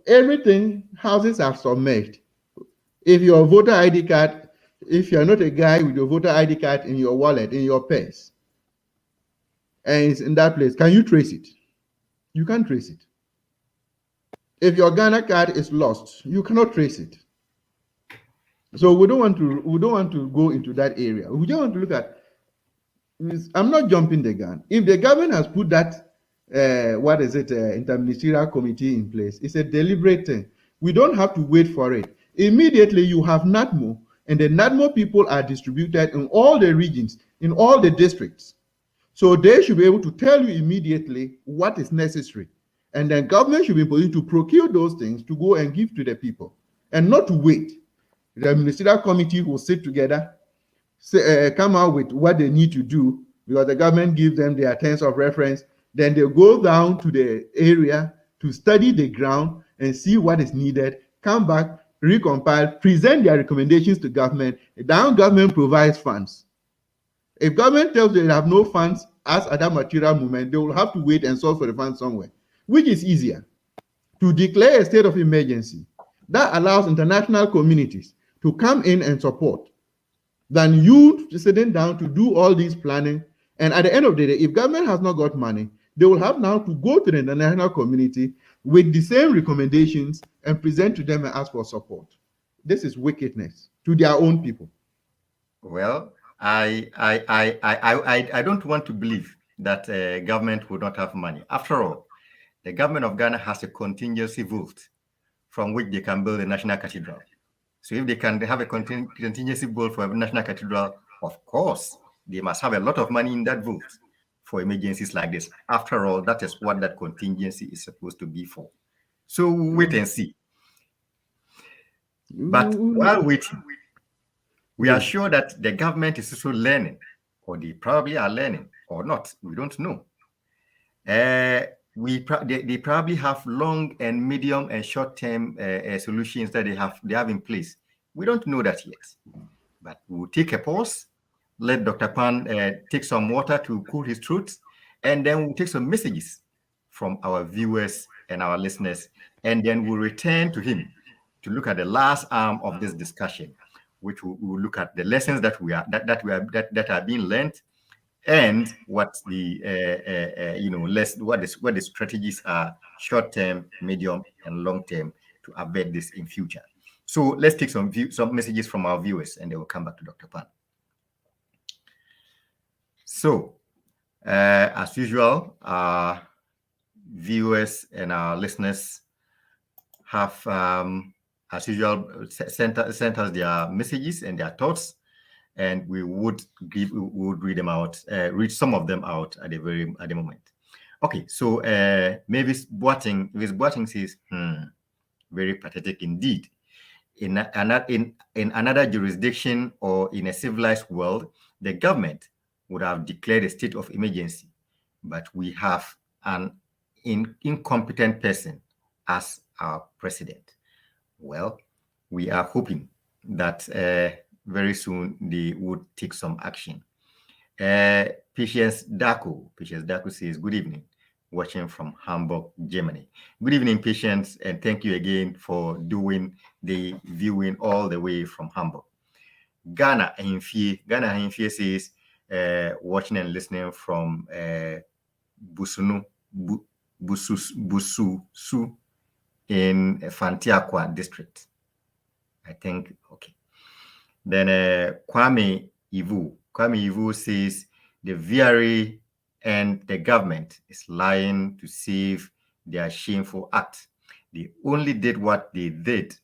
Everything, houses are submerged. If your voter ID card, if you're not a guy with your voter ID card in your wallet, in your purse, and it's in that place, can you trace it? You can't trace it. If your Ghana card is lost, you cannot trace it. So we don't want to go into that area. We just want to look at. I'm not jumping the gun. If the government has put that interministerial committee in place, it's a deliberate thing. We don't have to wait for it. Immediately you have NADMO, and the NADMO people are distributed in all the regions, in all the districts. So they should be able to tell you immediately what is necessary. And then government should be able to procure those things to go and give to the people, and not to wait. The ministerial committee will sit together, come out with what they need to do, because the government gives them their terms of reference. Then they go down to the area to study the ground and see what is needed, come back, recompile, present their recommendations to government. Then government provides funds. If government tells you they have no funds as at that material moment, they will have to wait and source for the funds somewhere, which is easier. To declare a state of emergency, that allows international communities to come in and support, than you sitting down to do all these planning. And at the end of the day, if government has not got money, they will have now to go to the international community with the same recommendations and present to them and ask for support. This is wickedness to their own people. Well, I don't want to believe that government would not have money. After all, the government of Ghana has a contingency vote from which they can build a national cathedral. So if they can have a contingency vote for a national cathedral, of course, they must have a lot of money in that vote for emergencies like this. After all, that is what that contingency is supposed to be for. So wait and see. But while waiting, we are sure that the government is also learning, or they probably are learning, or not. We don't know. They probably have long and medium and short-term solutions that they have in place. We don't know that yet. But we'll take a pause, let Dr. Pan take some water to cool his throat, and then we'll take some messages from our viewers and our listeners, and then we'll return to him to look at the last arm of this discussion, which we will look at the lessons that are being learned, and what the what the strategies are, short term, medium, and long term, to avert this in future. So let's take some messages from our viewers, and then we'll come back to Dr. Pan. So, as usual, viewers and our listeners have, as usual, sent us their messages and their thoughts, and we would read them out, read some of them out at the moment. Okay, so Mavis Boating says, very pathetic indeed. In another jurisdiction or in a civilized world, the government would have declared a state of emergency, but we have an incompetent person as our president. Well, we are hoping that very soon they would take some action. Patience Daku says, good evening, watching from Hamburg, Germany. Good evening, Patience, and thank you again for doing the viewing all the way from Hamburg. Ghana Ahimfie says, watching and listening from Bususu in Fantiakwa district. I think, okay. Then Kwame Ivu says the VRA and the government is lying to save their shameful act. They only did what they did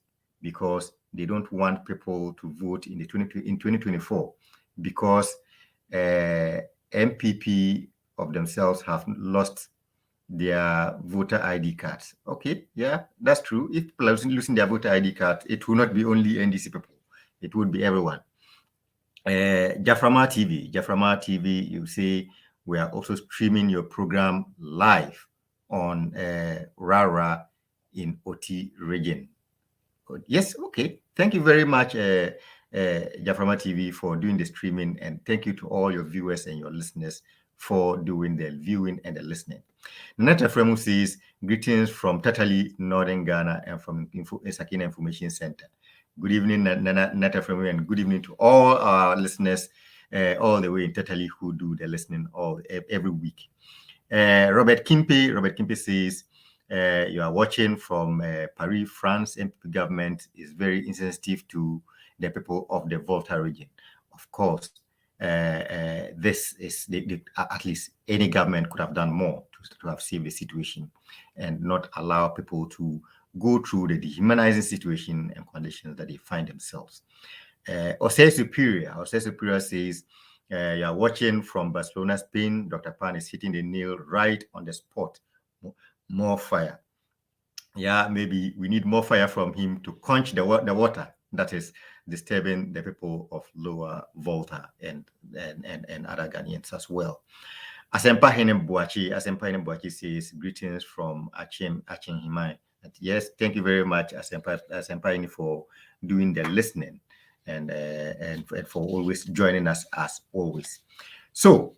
because they don't want people to vote in 2024, because MPP of themselves have lost their voter ID cards. Okay, yeah, that's true. If people are losing their voter ID card, it will not be only NDC people. It would be everyone. Jaframa TV, you say we are also streaming your program live on Rara in Oti region. Yes, okay. Thank you very much, Jaframa TV, for doing the streaming, and thank you to all your viewers and your listeners for doing the viewing and the listening. Nata Fremu says, greetings from Tatali, Northern Ghana, and from Sakina Information Center. Good evening, Nata Fremu, and good evening to all our listeners all the way in Tatali who do the listening every week. Robert Kimpe says, you are watching from Paris, France. MPP government is very insensitive to the people of the Volta region. Of course, this is at least any government could have done more to have saved the situation and not allow people to go through the dehumanizing situation and conditions that they find themselves. Osei Superior says, you are watching from Barcelona, Spain. Dr. Pan is hitting the nail right on the spot. More fire. Yeah, maybe we need more fire from him to quench the water that is disturbing the people of Lower Volta and other Ghanaians as well. Asempa Henem Boachi says, greetings from Achin Himai. Yes, thank you very much, Asempa, for doing the listening and for always joining us as always. So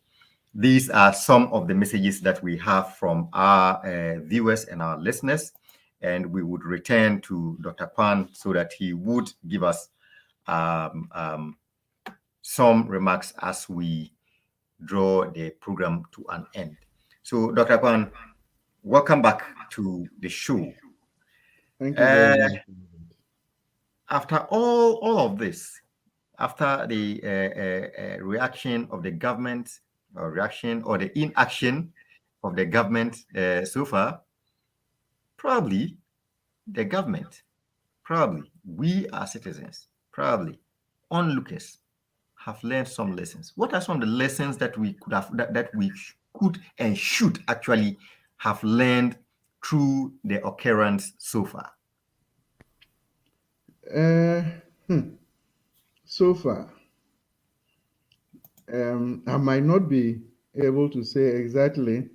these are some of the messages that we have from our viewers and our listeners, and we would return to Dr. Pan so that he would give us some remarks as we draw the program to an end. So, Dr. Pan, welcome back to the show. Thank you very much. After all of this, after the reaction of the government, or reaction or the inaction of the government so far, probably the government, probably we as citizens, probably onlookers have learned some lessons. What are some of the lessons that we could have that we could and should actually have learned through the occurrence so far? So far, I might not be able to say exactly,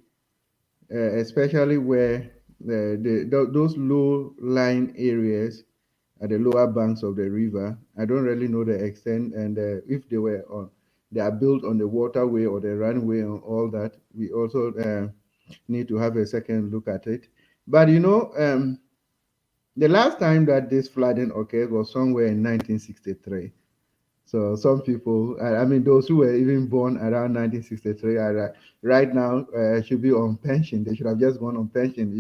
especially where those low-lying areas at the lower banks of the river. I don't really know the extent, and if they are built on the waterway or the runway and all that. We also need to have a second look at it. But the last time that this flooding occurred was somewhere in 1963. So some people, I mean, those who were even born around 1963 are right now should be on pension. They should have just gone on pension,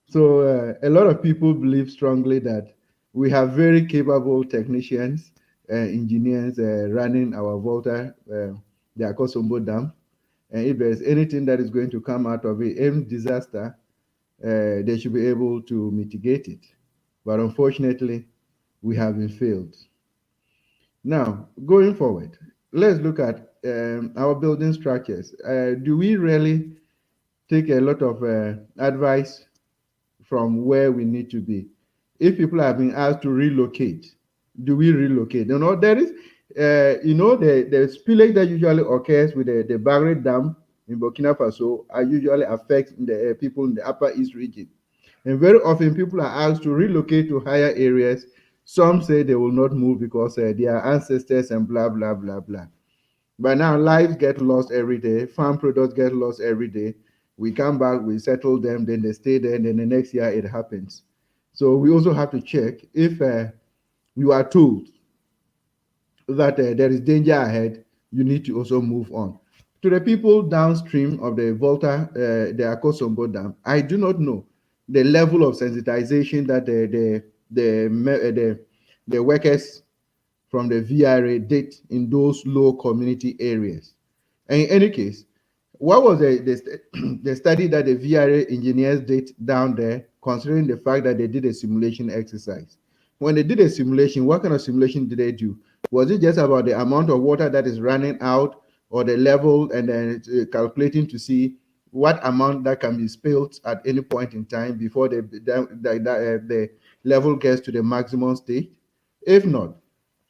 So a lot of people believe strongly that we have very capable technicians, engineers running our Volta, the Akosombo Dam. And if there's anything that is going to come out of it, any disaster, they should be able to mitigate it. But unfortunately, we have been failed. Now, going forward, let's look at our building structures. Do we really take a lot of advice from where we need to be? If people have been asked to relocate, do we relocate? There is, the spillage that usually occurs with the Barre Dam in Burkina Faso are usually affect the people in the Upper East region. And very often people are asked to relocate to higher areas. Some say they will not move because their ancestors and blah, blah, blah, blah. But now lives get lost every day. Farm products get lost every day. We come back, we settle them, then they stay there, and then the next year it happens. So we also have to check if you are told that there is danger ahead, you need to also move on. To the people downstream of the Volta, the Akosombo Dam, I do not know the level of sensitization that the workers from the VRA did in those low community areas. And in any case, what was the study that the VRA engineers did down there, considering the fact that they did a simulation exercise? When they did a simulation, what kind of simulation did they do? Was it just about the amount of water that is running out or the level, and then calculating to see what amount that can be spilled at any point in time before the level gets to the maximum state? If not,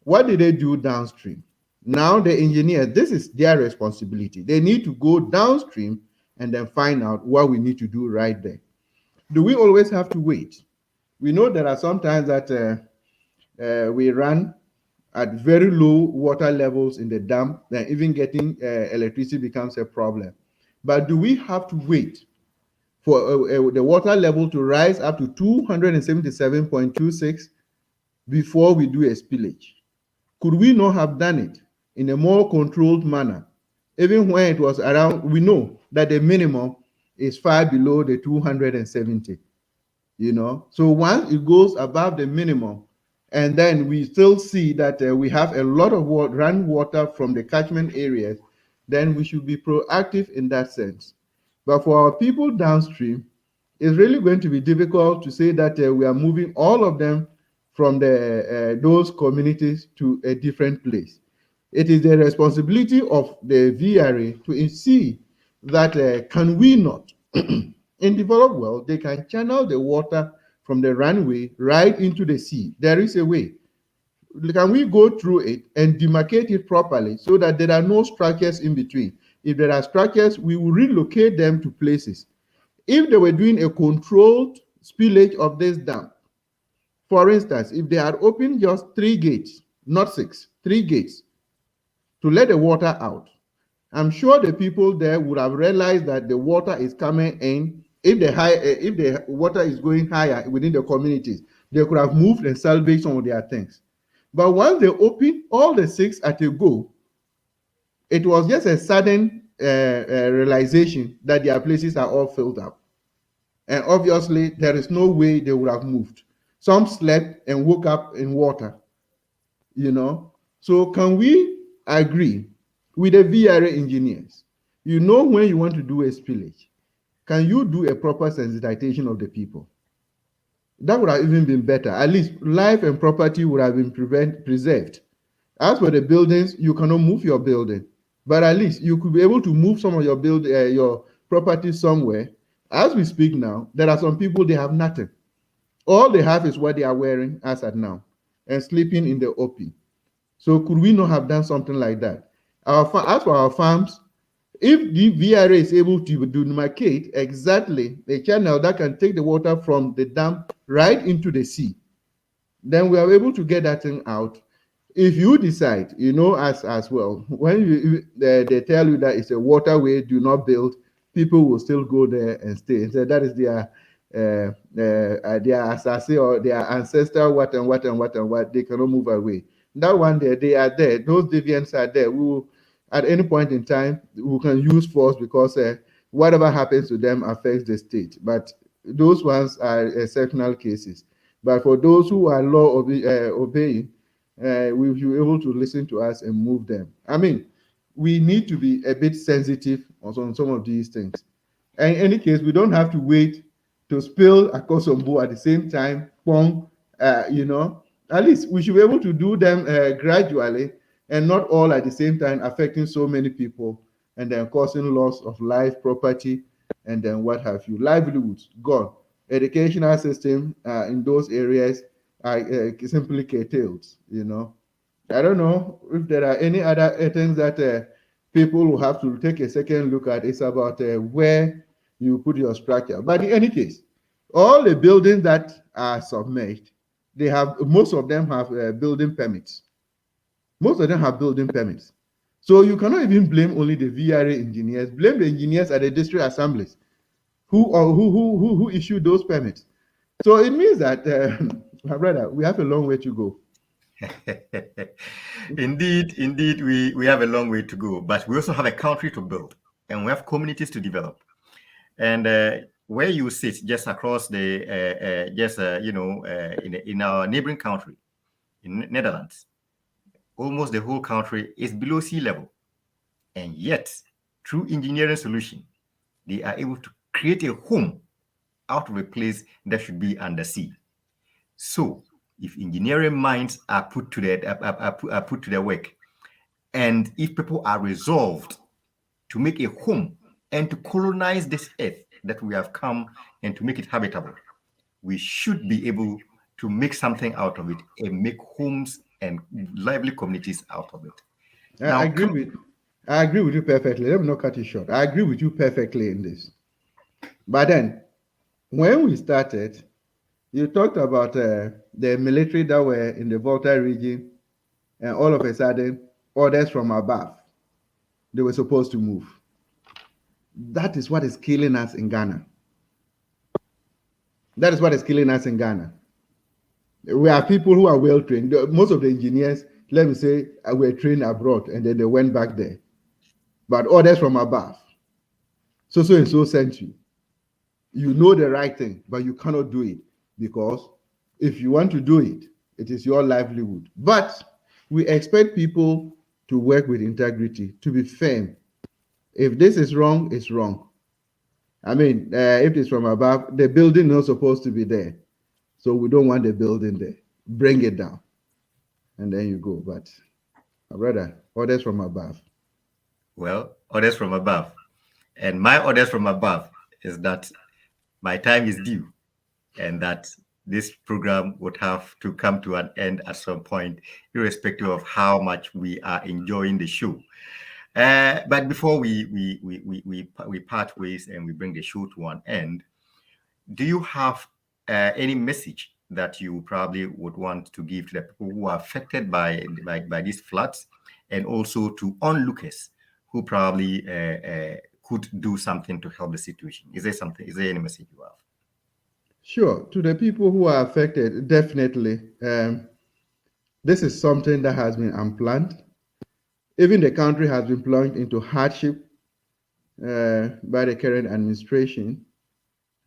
what did they do downstream? Now the engineers, this is their responsibility. They need to go downstream and then find out what we need to do right there. Do we always have to wait? We know there are some times that we run at very low water levels in the dam, then even getting electricity becomes a problem. But do we have to wait for the water level to rise up to 277.26 before we do a spillage? Could we not have done it in a more controlled manner? Even when it was around, we know that the minimum is far below the 270, So once it goes above the minimum, and then we still see that we have a lot of run water from the catchment areas, then we should be proactive in that sense. But for our people downstream, it's really going to be difficult to say that we are moving all of them from those communities to a different place. It is the responsibility of the VRA to see that can we not, in developed world, they can channel the water from the runway right into the sea. There is a way. Can we go through it and demarcate it properly so that there are no structures in between? If there are structures, we will relocate them to places. If they were doing a controlled spillage of this dam, for instance, if they had opened just 3 gates, not 6, 3 gates, to let the water out, I'm sure the people there would have realized that the water is coming in. If the water is going higher within the communities, they could have moved and salvaged some of their things. But once they opened all the 6 at a go, it was just a sudden realization that their places are all filled up. And obviously, there is no way they would have moved. Some slept and woke up in water, So can we agree with the VRA engineers? When you want to do a spillage, can you do a proper sensitization of the people? That would have even been better. At least life and property would have been preserved. As for the buildings, you cannot move your building, but at least you could be able to move some of your property somewhere. As we speak now, there are some people, they have nothing. All they have is what they are wearing as at now and sleeping in the open. So could we not have done something like that? As for our farms, if the VRA is able to demarcate exactly a channel that can take the water from the dam right into the sea, then we are able to get that thing out. If you decide, as well, when they tell you that it's a waterway, do not build, people will still go there and stay. And so that is their assassin or their ancestor, what, they cannot move away. That one day, they are there. Those deviants are there. We will, at any point in time, we can use force because whatever happens to them affects the state. But those ones are exceptional cases. But for those who are law obeying, we should be able to listen to us and move them. I mean, we need to be a bit sensitive on some of these things. And in any case, we don't have to wait to spill Akosombo at the same time. At least we should be able to do them gradually and not all at the same time, affecting so many people and then causing loss of life, property, and then what have you. Livelihoods gone. Educational system in those areas are simply curtailed. I don't know if there are any other things that people will have to take a second look at. It's about where you put your structure. But in any case, all the buildings that are submerged, most of them have building permits. Most of them have building permits. So you cannot even blame only the VRA engineers. Blame the engineers at the district assemblies who issued those permits. So it means that, my brother, we have a long way to go. Indeed, we have a long way to go, but we also have a country to build, and we have communities to develop. And where you sit, just across the, in our neighboring country, in Netherlands, almost the whole country is below sea level, and yet through engineering solution, they are able to create a home out of a place that should be under sea. So, if engineering minds are put to their work, and if people are resolved to make a home and to colonize this earth that we have come and to make it habitable, we should be able to make something out of it and make homes and lively communities out of it. I agree with you perfectly. Let me not cut you short. I agree with you perfectly in this. But then, when we started, you talked about the military that were in the Volta region, and all of a sudden, orders from above, they were supposed to move. That is what is killing us in Ghana. That is what is killing us in Ghana. We are people who are well trained. Most of the engineers, let me say, were trained abroad and then they went back there. But orders from above, so and so sent you. You know the right thing, but you cannot do it because if you want to do it, it is your livelihood. But we expect people to work with integrity, to be firm. If this is wrong, it's wrong. I mean, if it's from above, the building is not supposed to be there. So we don't want the building there. Bring it down. And then you go. But brother, orders from above. Well, orders from above. And my orders from above is that my time is due and that this program would have to come to an end at some point, irrespective of how much we are enjoying the show. But before we part ways and we bring the show to an end, do you have any message that you probably would want to give to the people who are affected by these floods, and also to onlookers who probably could do something to help the situation? Is there any message you have? Sure. To the people who are affected, definitely. This is something that has been unplanned. Even the country has been plunged into hardship by the current administration.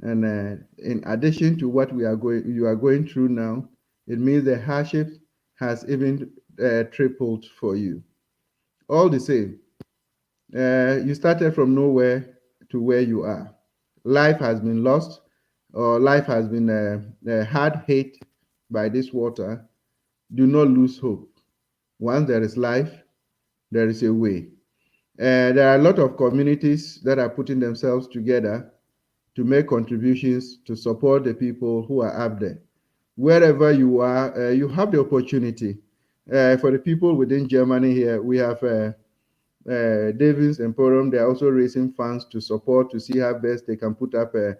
And in addition to what you are going through now, it means the hardship has even tripled for you. All the same, you started from nowhere to where you are. Life has been lost, or life has been hard hit by this water. Do not lose hope. Once there is life, there is a way. There are a lot of communities that are putting themselves together to make contributions to support the people who are up there. Wherever you are, you have the opportunity. For the people within Germany here, we have Davis and Porum. They are also raising funds to support, to see how best they can put up a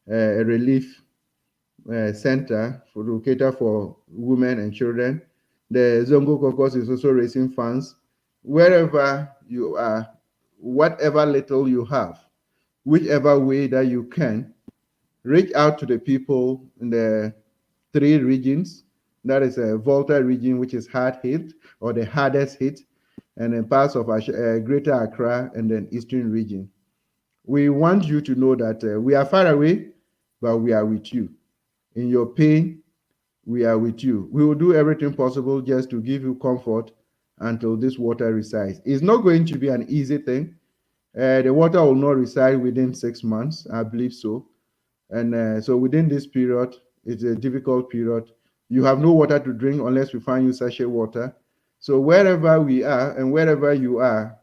relief center to cater for women and children. The Zongo Caucus is also raising funds. Wherever you are, whatever little you have, whichever way that you can, reach out to the people in the 3 regions. That is a Volta region, which is hard hit, or the hardest hit, and then parts of Greater Accra and then Eastern region. We want you to know that we are far away, but we are with you. In your pain, we are with you. We will do everything possible just to give you comfort until this water resides. It's not going to be an easy thing. The water will not reside within 6 months, I believe so. And so within this period, it's a difficult period. You have no water to drink unless we find you sachet water. So wherever we are and wherever you are,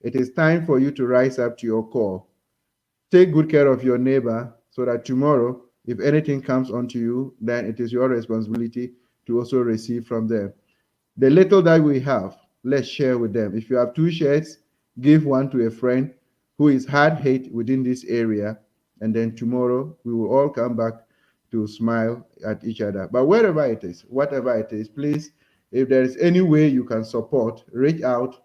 it is time for you to rise up to your call. Take good care of your neighbor so that tomorrow, if anything comes onto you, then it is your responsibility to also receive from them. The little that we have, let's share with them. If you have 2 shirts, give one to a friend who is hard hit within this area, and then tomorrow we will all come back to smile at each other. But wherever it is, whatever it is, please, if there is any way you can support, reach out,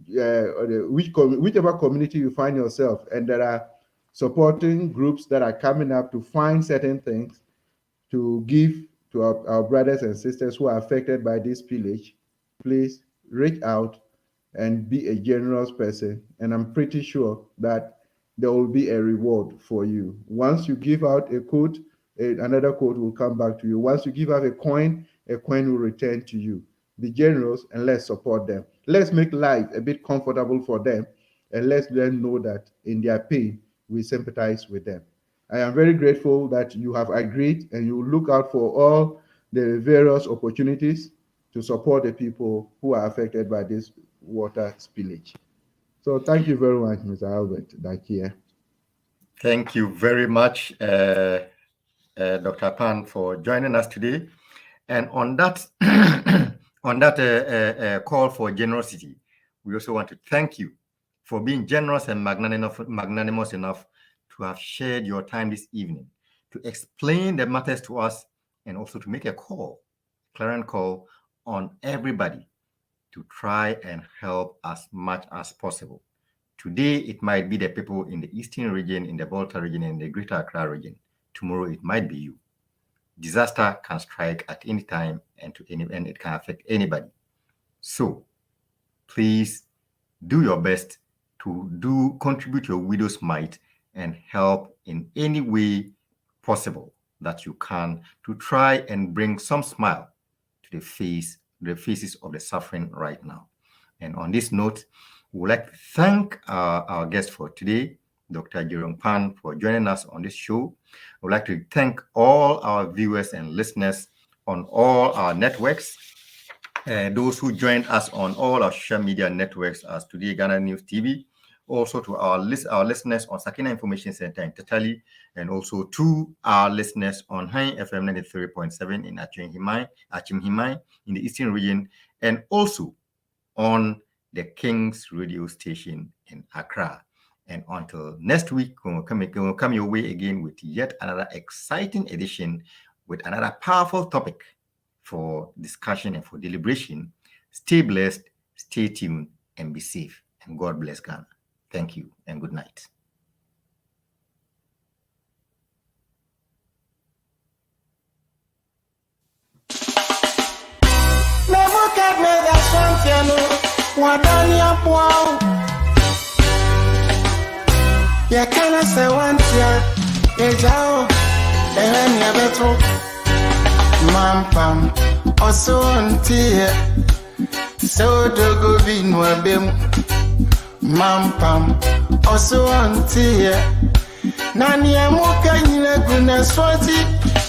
whichever community you find yourself, and there are supporting groups that are coming up to find certain things to give to our brothers and sisters who are affected by this pillage. Please reach out and be a generous person, and I'm pretty sure that there will be a reward for you. Once you give out a quote, another quote will come back to you. Once you give out a coin will return to you. Be generous and let's support them. Let's make life a bit comfortable for them, and let them know that in their pain, we sympathize with them. I am very grateful that you have agreed and you look out for all the various opportunities to support the people who are affected by this water spillage. So thank you very much, Mr. Albert Dakia. Thank you very much, Dr. Pan, for joining us today. And on that, call for generosity, we also want to thank you for being generous and magnanimous enough to have shared your time this evening to explain the matters to us, and also to make a clarion call on everybody to try and help as much as possible. Today, it might be the people in the Eastern region, in the Volta region, and the Greater Accra region. Tomorrow, it might be you. Disaster can strike at any time, and it can affect anybody. So, please do your best to contribute your widow's mite and help in any way possible that you can to try and bring some smile to the faces of the suffering right now. And on this note, we would like to thank our guest for today, Dr. Jerome Pan, for joining us on this show. I would like to thank all our viewers and listeners on all our networks, those who joined us on all our social media networks as Today Ghana News TV, also to our listeners on Sakina Information Center in Tatali, and also to our listeners on High FM 93.7 in Achimhimai in the Eastern region, and also on the King's radio station in Accra. And until next week, we'll come your way again with yet another exciting edition with another powerful topic for discussion and for deliberation. Stay blessed, stay tuned, and be safe. And God bless Ghana. Thank you and good night. Ya kana se wantia ya jao ewen ya betro mampam oso ntie so dogo binwa bem mampam oso ntie nani amuka nyina guna swati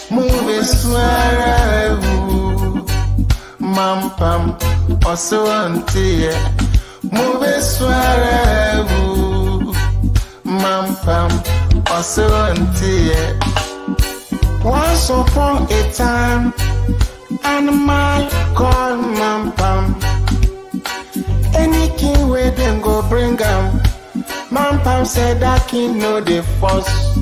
mu beswara mampam oso ntie mu beswara Mampam, also until once upon a time, animal called Mampam. Any king where them go bring 'em. Mampam said that king know the force.